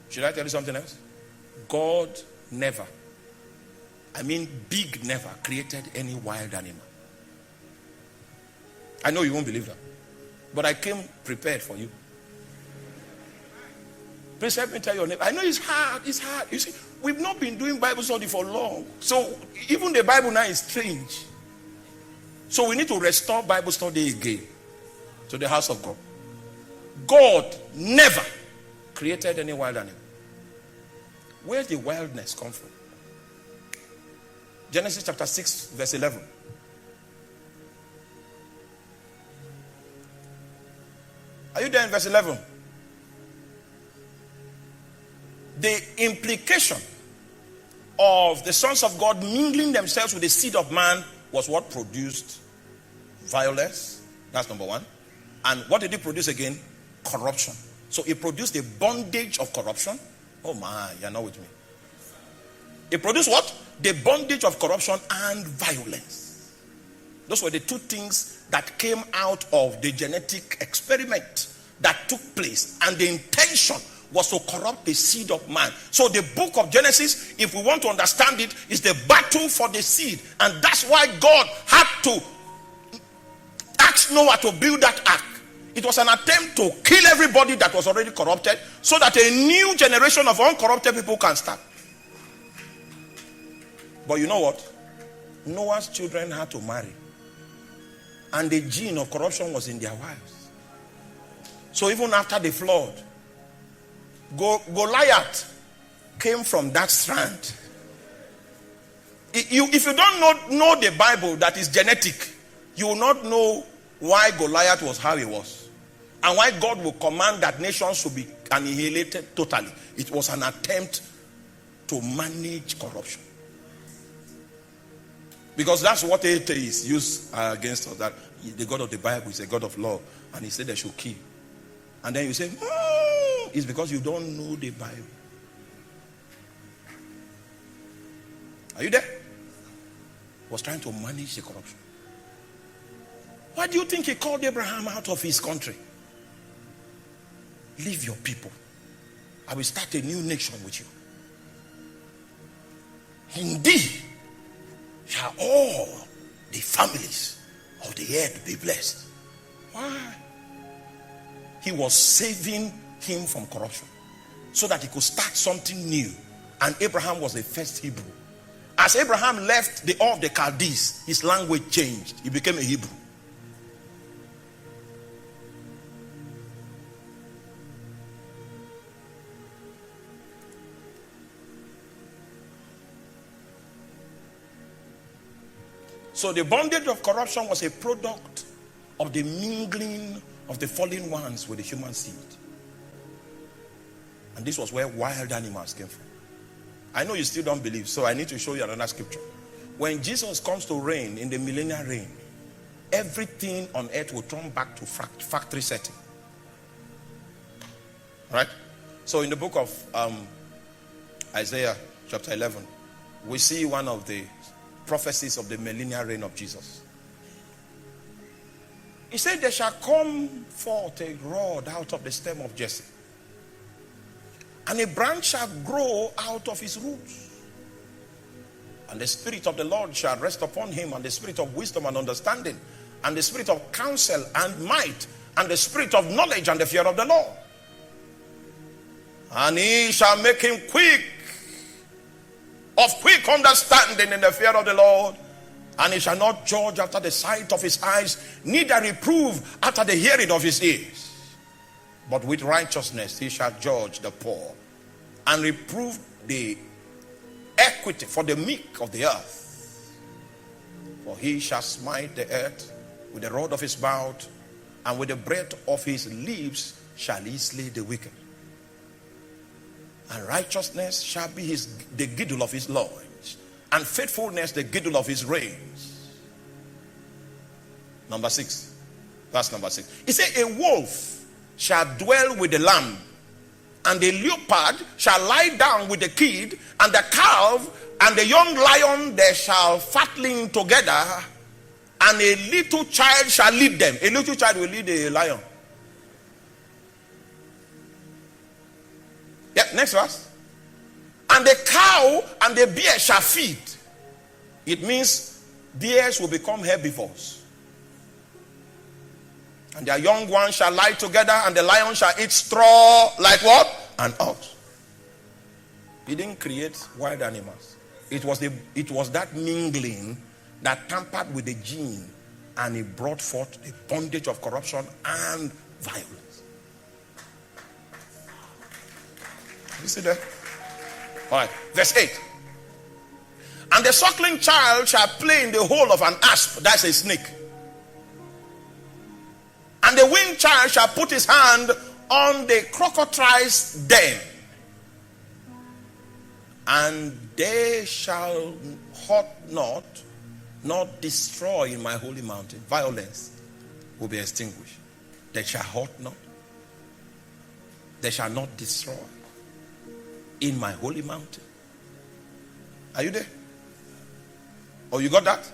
Should I tell you something else? God never, I mean big never, created any wild animal. I know you won't believe that, but I came prepared for you. Please help me tell your neighbor. I know it's hard. You see, we've not been doing Bible study for long. So even the Bible now is strange. So we need to restore Bible study again to the house of God. God never created any wild animal. Where did the wildness come from? Genesis chapter 6 verse 11. Are you there in verse 11? The implication of the sons of God mingling themselves with the seed of man was what produced violence. That's number one. And what did it produce again? Corruption. So it produced a bondage of corruption. Oh my, you're not with me. It produced what? The bondage of corruption and violence. Those were the two things that came out of the genetic experiment that took place. And the intention was to corrupt the seed of man. So the book of Genesis, if we want to understand it, is the battle for the seed. And that's why God had to ask Noah to build that ark. It was an attempt to kill everybody that was already corrupted, so that a new generation of uncorrupted people can start. But you know what? Noah's children had to marry. And the gene of corruption was in their wives. So even after the flood, Goliath came from that strand. If you don't know the Bible that is genetic, you will not know why Goliath was how he was. And why God will command that nations should be annihilated totally. It was an attempt to manage corruption. Because that's what atheists use against us. That the God of the Bible is a God of love. And he said they should kill. And then you say, it's because you don't know the Bible. Are you there? He was trying to manage the corruption. Why do you think he called Abraham out of his country? Leave your people. I will start a new nation with you. Indeed, shall all the families of the earth be blessed. Why? He was saving him from corruption so that he could start something new. And Abraham was the first Hebrew. As Abraham left the Ur of the Chaldees, his language changed. He became a Hebrew. So the bondage of corruption was a product of the mingling of the fallen ones with the human seed. And this was where wild animals came from. I know you still don't believe, so I need to show you another scripture. When Jesus comes to reign in the millennial reign, everything on earth will turn back to factory setting. Right? So in the book of Isaiah chapter 11, we see one of the prophecies of the millennial reign of Jesus. He said, there shall come forth a rod out of the stem of Jesse, and a branch shall grow out of his roots. And the Spirit of the Lord shall rest upon him, and the Spirit of wisdom and understanding, and the Spirit of counsel and might, and the Spirit of knowledge and the fear of the Lord. And he shall make him of quick understanding in the fear of the Lord. And he shall not judge after the sight of his eyes, neither reprove after the hearing of his ears. But with righteousness he shall judge the poor, and reprove the equity for the meek of the earth. For he shall smite the earth with the rod of his mouth, and with the breath of his lips shall he slay the wicked. And righteousness shall be the girdle of his loins, and faithfulness the girdle of his reins. Number 6. That's number 6. He said, a wolf shall dwell with the lamb, and the leopard shall lie down with the kid, and the calf and the young lion they shall fatling together, and a little child shall lead them. A little child will lead a lion. Yeah, next verse. And the cow and the bear shall feed. It means bears will become herbivores. And their young ones shall lie together, and the lion shall eat straw like what? An ox. He didn't create wild animals. It was that mingling that tampered with the gene, and it brought forth the bondage of corruption and violence. You see that? All right, verse 8. And the suckling child shall play in the hole of an asp, that's a snake. And the weaned child shall put his hand on the crocodile's den. And they shall hurt not, nor destroy in my holy mountain. Violence will be extinguished. They shall hurt not. They shall not destroy in my holy mountain. Are you there? Oh, you got that?